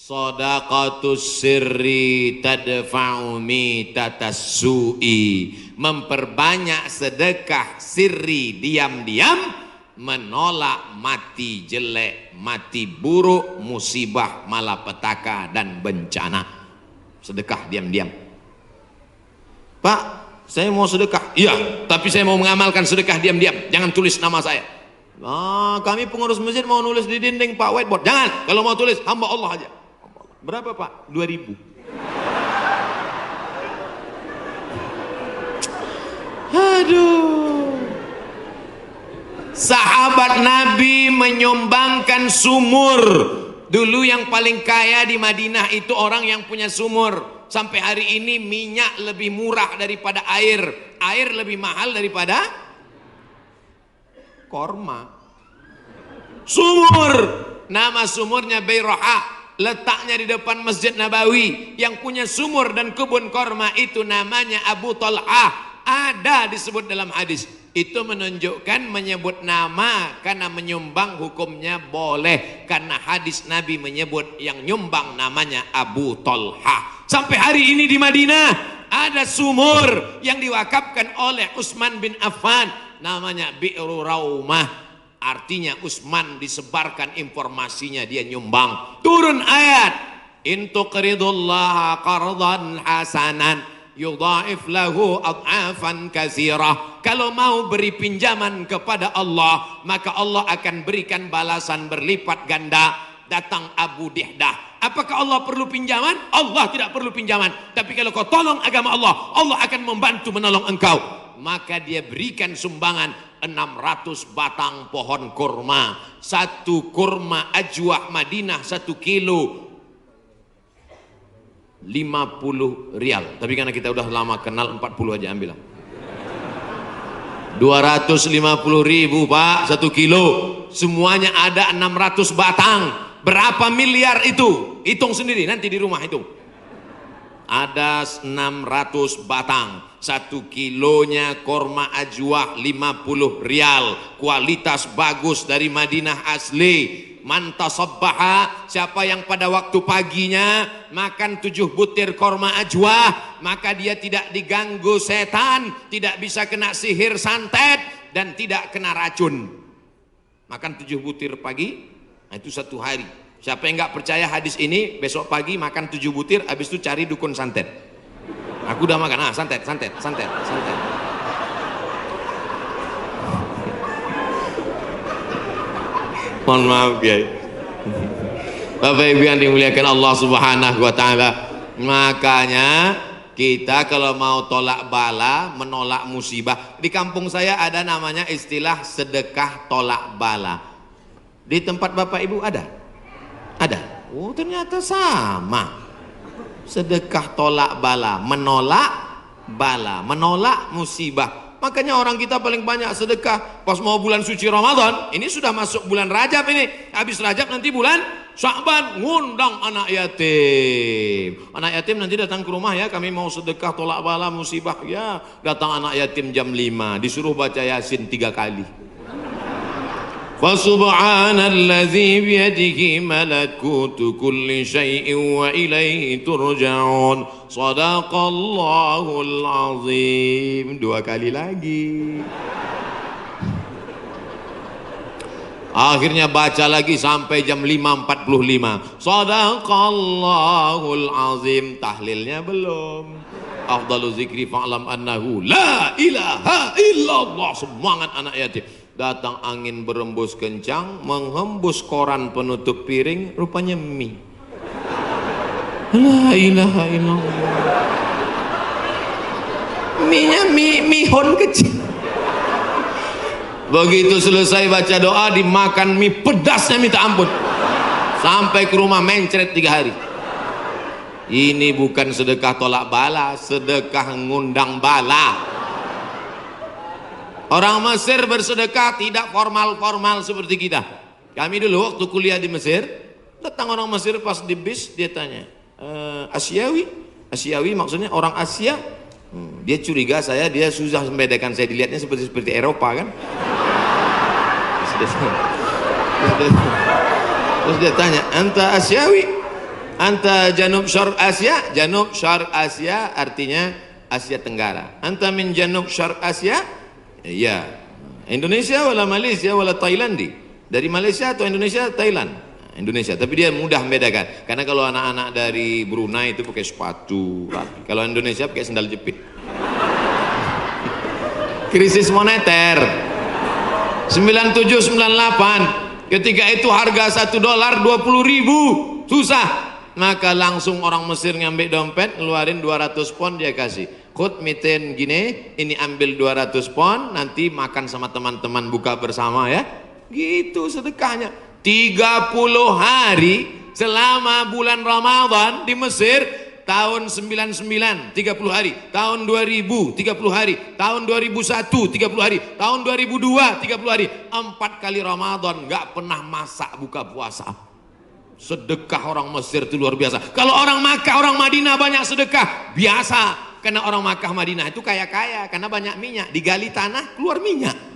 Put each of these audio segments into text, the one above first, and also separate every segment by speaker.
Speaker 1: Shadaqatus sirri tadfa'u mitatas su'i. Memperbanyak sedekah sirri diam-diam menolak mati jelek, mati buruk, musibah, malapetaka dan bencana. Sedekah diam-diam. Pak, saya mau sedekah. Iya, tapi saya mau mengamalkan sedekah diam-diam. Jangan tulis nama saya. Kami pengurus masjid mau nulis di dinding Pak whiteboard. Jangan. Kalau mau tulis hamba Allah aja. Berapa Pak? 2.000. Aduh. Sahabat Nabi menyumbangkan sumur. Dulu yang paling kaya di Madinah itu orang yang punya sumur. Sampai hari ini minyak lebih murah daripada air. Air lebih mahal daripada korma. Sumur. Nama sumurnya Bayroha. Letaknya di depan Masjid Nabawi. Yang punya sumur dan kebun korma itu namanya Abu Talhah. Ada disebut dalam hadis. Itu menunjukkan menyebut nama karena menyumbang hukumnya boleh. Karena hadis Nabi menyebut yang nyumbang namanya Abu Talhah. Sampai hari ini di Madinah ada sumur yang diwakafkan oleh Utsman bin Affan. Namanya Bi'ru Raumah. Artinya Utsman disebarkan informasinya, dia nyumbang. Turun ayat, in tuqridullaha qardan hasanan yudha'if lahu ad'afan katsirah. Kalau mau beri pinjaman kepada Allah, maka Allah akan berikan balasan berlipat ganda. Datang Abu Dihdah. Apakah Allah perlu pinjaman? Allah tidak perlu pinjaman. Tapi kalau kau tolong agama Allah, Allah akan membantu menolong engkau. Maka dia berikan sumbangan 600 batang pohon kurma. Satu kurma ajwah Madinah 1 kilo 50 rial. Tapi karena kita udah lama kenal 40 aja ambil. 250.000 Pak 1 kilo. Semuanya ada 600 batang. Berapa miliar itu? Hitung sendiri nanti di rumah hitung. Ada 600 batang. 1 kilonya korma ajwah 50 rial. Kualitas bagus dari Madinah asli. Man tasabbaha, siapa yang pada waktu paginya makan 7 butir korma ajwah, maka dia tidak diganggu setan, tidak bisa kena sihir santet, dan tidak kena racun. Makan 7 butir pagi, nah itu 1 hari. Siapa yang nggak percaya hadis ini, besok pagi makan 7 butir, habis itu cari dukun santet. Aku udah makan, santet. Mohon maaf ya. Bapak Ibu yang dimuliakan Allah Subhanahu wa taala. Makanya kita kalau mau tolak bala, menolak musibah. Di kampung saya ada namanya istilah sedekah tolak bala. Di tempat Bapak Ibu ada? Ada. Oh, ternyata sama. Sedekah tolak bala, menolak bala, menolak musibah. Makanya orang kita paling banyak sedekah pas mau bulan suci Ramadan. Ini sudah masuk bulan Rajab ini. Habis Rajab nanti bulan Sya'ban, ngundang anak yatim. Anak yatim nanti datang ke rumah ya, kami mau sedekah tolak bala musibah. Ya, datang anak yatim jam 5, disuruh baca Yasin 3 kali. Fa subhanallazi biyadihi malakutu kulli syai'in wa ilaihi turja'un. Shadaqallahul azim. 2 kali lagi. Akhirnya baca lagi sampai jam 5.45. Shadaqallahul azim. Tahlilnya belum. Afdalu zikri fa'lam annahu la ilaha illallah. Semangat anak yatim. Datang angin berembus kencang, menghembus koran penutup piring, rupanya mie. La ilaha illallah. Mie-nya mihon kecil. Begitu selesai baca doa, dimakan mie pedasnya minta ampun. Sampai ke rumah mencret 3 hari. Ini bukan sedekah tolak bala, sedekah ngundang bala. Orang Mesir bersedekah tidak formal-formal seperti kita. Kami dulu waktu kuliah di Mesir, datang orang Mesir pas di bis, dia tanya, Asyawi? Asyawi maksudnya orang Asia. Dia curiga dia susah membedakan, saya dilihatnya seperti Eropa kan. Terus dia tanya, anta Asyawi? Anta janub syarq Asia, janub syarq Asia artinya Asia Tenggara. Anta min janub syarq Asia, ya. Indonesia wala Malaysia wala Thailandi. Dari Malaysia atau Indonesia, Thailand. Indonesia, tapi dia mudah membedakan. Karena kalau anak-anak dari Brunei itu pakai sepatu rapi. Kalau Indonesia pakai sandal jepit. Krisis moneter 97-98, ketika itu harga $1 $20.000, susah, maka langsung orang Mesir ngambil dompet, ngeluarin 200 pon, dia kasih khud miten gini, ini ambil 200 pon, nanti makan sama teman-teman, buka bersama ya, gitu sedekahnya. 30 hari selama bulan Ramadan di Mesir. Tahun 99 30 hari, tahun 2000 30 hari, tahun 2001 30 hari, tahun 2002 30 hari, 4 kali Ramadan nggak pernah masak buka puasa. Sedekah orang Mesir itu luar biasa. Kalau orang Makkah, orang Madinah banyak sedekah biasa, karena orang Makkah Madinah itu kaya-kaya karena banyak minyak, digali tanah keluar minyak.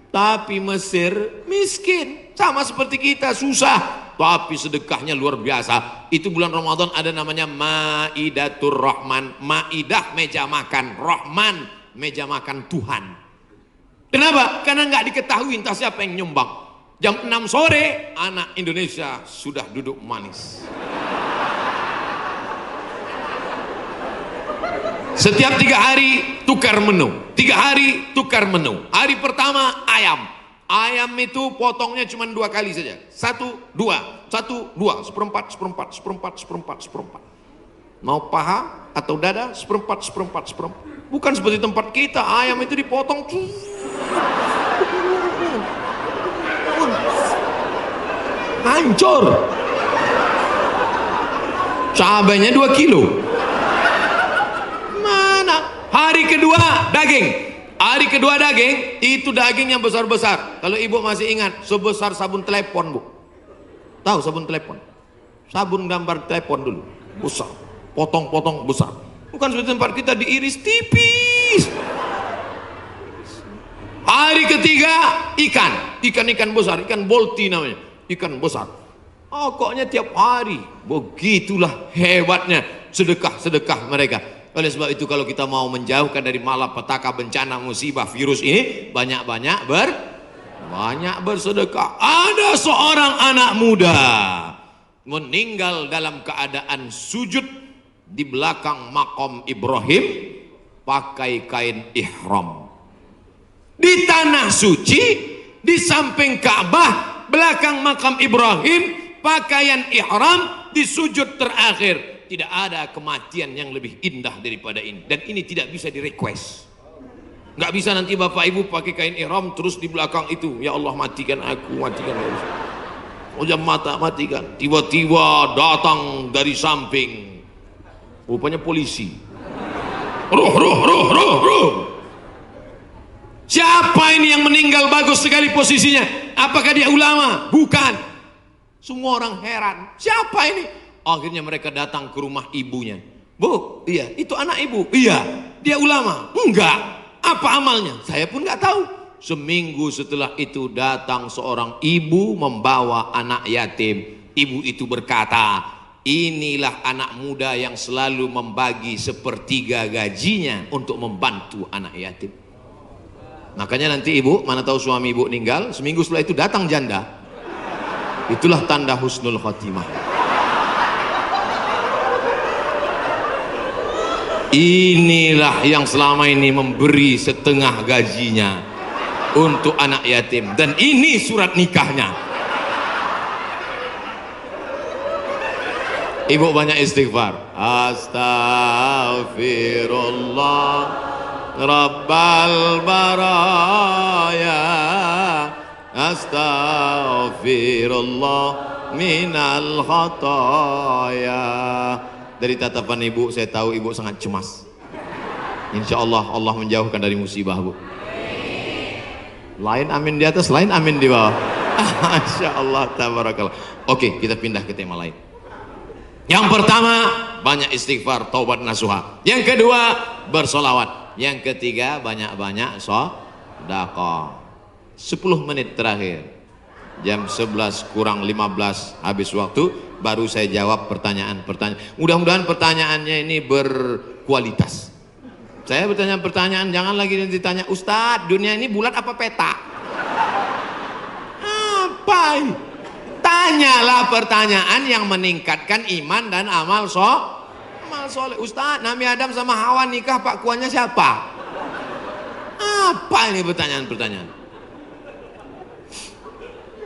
Speaker 1: Tapi Mesir miskin, sama seperti kita, susah, tapi sedekahnya luar biasa. Itu bulan Ramadan ada namanya Maidatur Rahman. Maidah meja makan, Rahman meja makan Tuhan. Kenapa? Karena nggak diketahui entah siapa yang nyumbang. Jam 6 sore anak Indonesia sudah duduk manis. Setiap 3 hari tukar menu, 3 hari tukar menu. Hari pertama ayam. Ayam itu potongnya cuma 2 kali saja. 1, 2, 1, 2, seperempat, seperempat, seperempat, seperempat, seperempat. Mau paha atau dada, seperempat, seperempat, seperempat. Bukan seperti tempat kita, ayam itu dipotong. Hancur. Cabainya 2 kilo. Hari kedua daging. Hari kedua daging, itu daging yang besar-besar. Kalau ibu masih ingat, sebesar sabun telepon, Bu. Tahu sabun telepon? Sabun gambar telepon dulu. Besar. Potong-potong besar. Bukan seperti tempat kita diiris tipis. Hari ketiga ikan. Ikan-ikan besar, ikan bolti namanya. Ikan besar. Pokoknya tiap hari. Begitulah hebatnya sedekah-sedekah mereka. Oleh sebab itu kalau kita mau menjauhkan dari malapetaka, bencana, musibah, virus ini, banyak-banyak bersedekah. Ada seorang anak muda meninggal dalam keadaan sujud di belakang makam Ibrahim pakai kain ihram. Di tanah suci, di samping Ka'bah, belakang makam Ibrahim, pakaian ihram di sujud terakhir. Tidak ada kematian yang lebih indah daripada ini. Dan ini tidak bisa di request. Nggak bisa nanti bapak ibu pakai kain ihram terus di belakang itu, ya Allah matikan aku, matikan aku. Ujam mata matikan. Tiba-tiba datang dari samping, rupanya polisi. Ruh. Siapa ini yang meninggal bagus sekali posisinya? Apakah dia ulama? Bukan. Semua orang heran. Siapa ini? Akhirnya mereka datang ke rumah ibunya. Bu, iya, itu anak ibu. Iya, dia ulama. Enggak. Apa amalnya? Saya pun nggak tahu. Seminggu setelah itu datang seorang ibu membawa anak yatim. Ibu itu berkata, inilah anak muda yang selalu membagi 1/3 gajinya untuk membantu anak yatim. Makanya nanti ibu, mana tahu suami ibu meninggal, seminggu setelah itu datang janda. Itulah tanda husnul khotimah. Inilah yang selama ini memberi setengah gajinya untuk anak yatim. Dan ini surat nikahnya. Ibu banyak istighfar. Astaghfirullah Rabbal baraya, astaghfirullah minal khataya. Dari tatapan ibu saya tahu ibu sangat cemas. Insya Allah Allah menjauhkan dari musibah, Bu. Lain amin di atas, lain amin di bawah. Masya Allah, tabarakallah. Oke, kita pindah ke tema lain. Yang pertama, banyak istighfar, taubat nasuha. Yang kedua, bersolawat. Yang ketiga, banyak-banyak sedekah. 10 menit terakhir, jam 11 kurang 15 habis waktu. baru saya jawab pertanyaan-pertanyaan. Mudah-mudahan pertanyaannya ini berkualitas. Saya bertanya pertanyaan, jangan lagi ditanya, Ustadz, dunia ini bulat apa peta? Apa ini? Tanyalah pertanyaan yang meningkatkan iman dan amal soleh. Ustadz, Nabi Adam sama Hawa nikah, pak kuannya siapa? Apa ini pertanyaan-pertanyaan?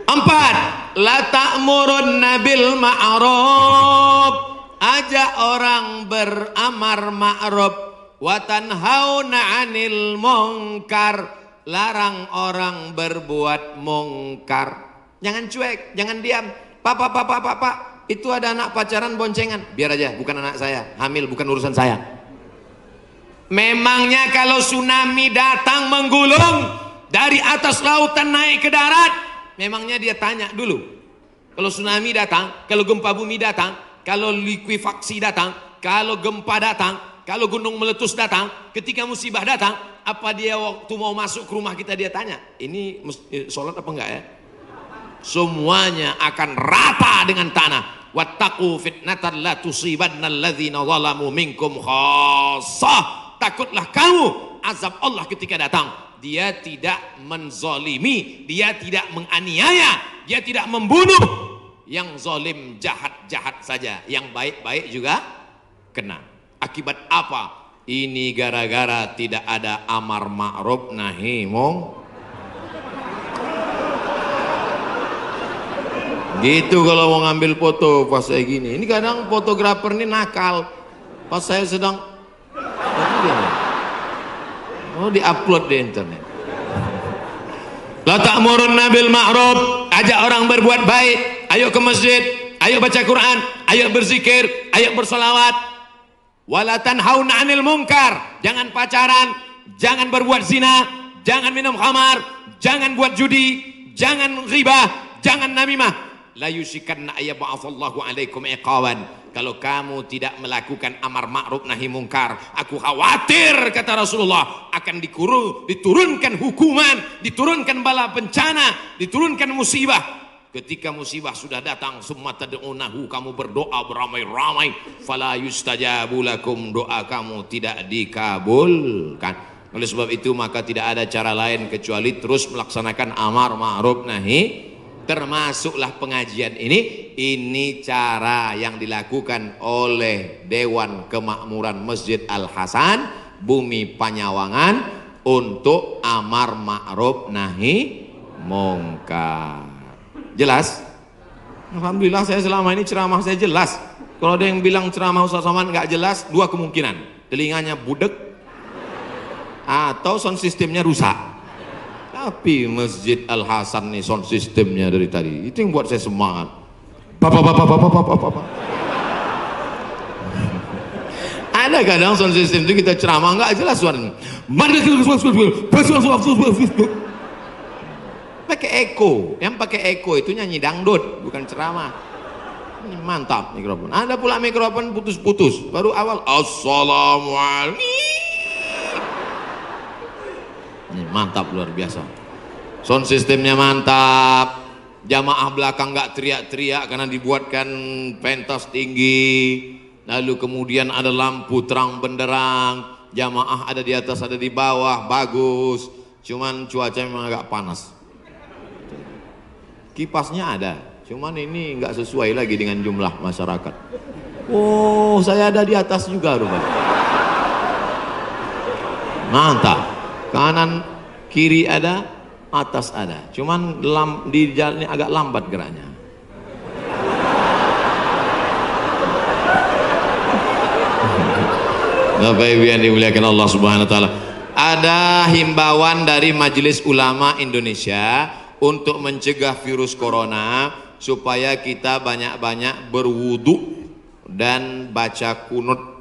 Speaker 1: 4. La ta'murunna bil ma'ruf, ajak orang beramar ma'ruf, wa tanhauna 'anil munkar, larang orang berbuat mungkar. Jangan cuek, jangan diam. Pak, itu ada anak pacaran boncengan, biar aja, bukan anak saya, hamil bukan urusan saya. Memangnya kalau tsunami datang menggulung dari atas lautan naik ke darat, memangnya dia tanya dulu? Kalau tsunami datang, kalau gempa bumi datang, kalau likuifaksi datang, kalau gempa datang, kalau gunung meletus datang, ketika musibah datang, apa dia waktu mau masuk ke rumah kita dia tanya, ini sholat apa enggak ya? Semuanya akan rata dengan tanah. Wattaqu fitnatan la tusibanna alladzina zalamu minkum khassah. Takutlah kamu azab Allah ketika datang. Dia tidak menzalimi, dia tidak menganiaya, dia tidak membunuh. Yang zalim jahat-jahat saja, yang baik-baik juga kena. Akibat apa? Ini gara-gara tidak ada amar ma'ruf nahi munkar. Gitu kalau mau ngambil foto pas saya gini. Ini kadang fotografer ini nakal. Pas saya sedang diupload di internet. La ta'murunna bil ma'ruf, ajak orang berbuat baik. Ayo ke masjid, ayo baca Quran, ayo berzikir, ayo bersolawat. Wala tanhauna 'anil munkar, jangan pacaran, jangan berbuat zina, jangan minum khamar, jangan buat judi, jangan ghibah, jangan namimah. La yusikanna ayyab'atsallahu 'alaikum iqawan. Kalau kamu tidak melakukan amar ma'ruf nahi mungkar, aku khawatir, kata Rasulullah, akan diturunkan hukuman, diturunkan bala bencana, diturunkan musibah. Ketika musibah sudah datang, summa tad'unahu, kamu berdoa beramai-ramai, fala yustajabu lakum, doa kamu tidak dikabulkan. Oleh sebab itu maka tidak ada cara lain kecuali terus melaksanakan amar ma'ruf nahi. Termasuklah pengajian ini cara yang dilakukan oleh Dewan Kemakmuran Masjid Al-Hasan Bumi Panyawangan untuk amar ma'ruf nahi mungkar. Jelas? Alhamdulillah saya selama ini ceramah saya jelas. Kalau ada yang bilang ceramah Ustaz Somad nggak jelas, dua kemungkinan: telinganya budek atau sound sistemnya rusak. Tapi Masjid Al-Hasan nih sound sistemnya dari tadi itu yang buat saya semangat. Bapak. Ada kadang sound system itu kita ceramah nggak jelas suaranya. Pakai echo, yang pakai echo itu nyanyi dangdut, bukan ceramah. Ini mantap mikrofon. Ada pula mikrofon putus-putus. Baru awal assalamualaikum. Ini mantap luar biasa. Sound sistemnya mantap. Jamaah belakang nggak teriak-teriak karena dibuatkan pentas tinggi. Lalu kemudian ada lampu terang benderang. Jamaah ada di atas, ada di bawah, bagus. Cuman cuaca memang agak panas. Kipasnya ada, cuman ini nggak sesuai lagi dengan jumlah masyarakat. Oh, saya ada di atas juga rupanya. Mantap. Kanan kiri ada, atas ada. Cuman di jalan ini agak lambat geraknya. Bapak Ibu yang dimuliakan Allah Subhanahu wa taala. Ada himbauan dari Majelis Ulama Indonesia untuk mencegah virus corona supaya kita banyak-banyak berwudu dan baca kunut.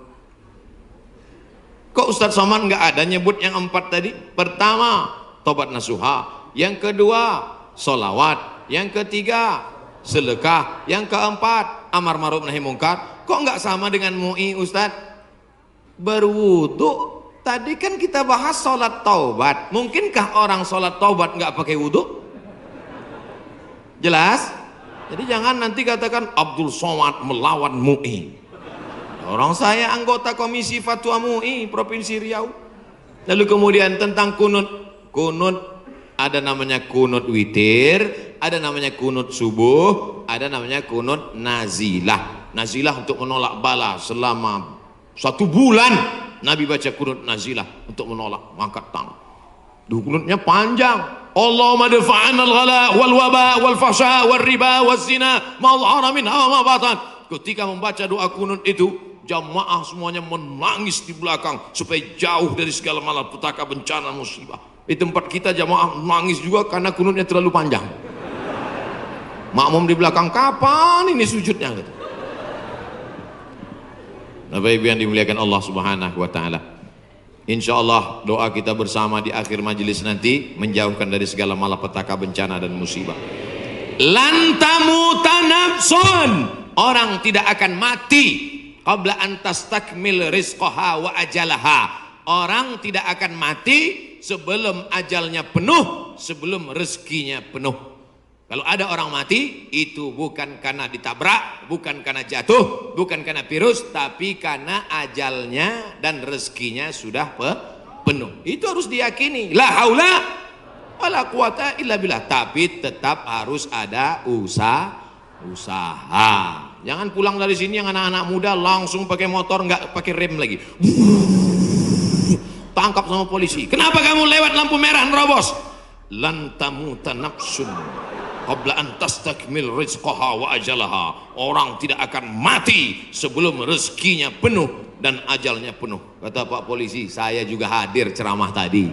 Speaker 1: Kok Ustadz Somad nggak ada nyebut yang 4 tadi? Pertama, tobat nasuha. Yang kedua, solawat. Yang ketiga, sedekah. Yang keempat, amar ma'ruf nahi mungkar. Kok nggak sama dengan MUI Ustadz? Berwudu. Tadi kan kita bahas sholat taubat. Mungkinkah orang sholat taubat nggak pakai wudu? Jelas? Jadi jangan nanti katakan Abdul Somad melawan MUI. Orang saya anggota Komisi Fatwa MUI Provinsi Riau. Lalu kemudian tentang kunut. Kunut ada namanya kunut witir, ada namanya kunut subuh, ada namanya kunut nazilah. Nazilah untuk menolak bala selama 1 bulan. Nabi baca kunut nazilah untuk menolak angkat tangan. Kunutnya panjang. Allahumma dafa'an al-ghala wal waba wal fahsya wal riba wal zina ma dhahara minha wa ma batan. Ketika membaca doa kunut itu, jamaah semuanya menangis di belakang supaya jauh dari segala malapetaka, bencana, musibah. Di tempat kita jamaah menangis juga karena kunutnya terlalu panjang. Makmum di belakang, kapan ini sujudnya gitu. Bapak Ibu yang dimuliakan Allah Subhanahu wa taala. Insyaallah doa kita bersama di akhir majelis nanti menjauhkan dari segala malapetaka, bencana dan musibah. Lan tamuta nafsun, orang tidak akan mati qabla an tastakmil rizqaha wa ajalaha. Orang tidak akan mati sebelum ajalnya penuh, sebelum rezekinya penuh. Kalau ada orang mati, itu bukan karena ditabrak, bukan karena jatuh, bukan karena virus, tapi karena ajalnya dan rezekinya sudah penuh. Itu harus diyakini. La haula wala quwata illa billah. Tapi tetap harus ada usaha. Jangan pulang dari sini yang anak-anak muda langsung pakai motor, nggak pakai rem lagi. Tangkap sama polisi. Kenapa kamu lewat lampu merah nerobos? Lan tamuta nafsun qabla an tastakmil rizqaha wa ajalaha. Orang tidak akan mati sebelum rezekinya penuh dan ajalnya penuh. Kata Pak Polisi, saya juga hadir ceramah tadi.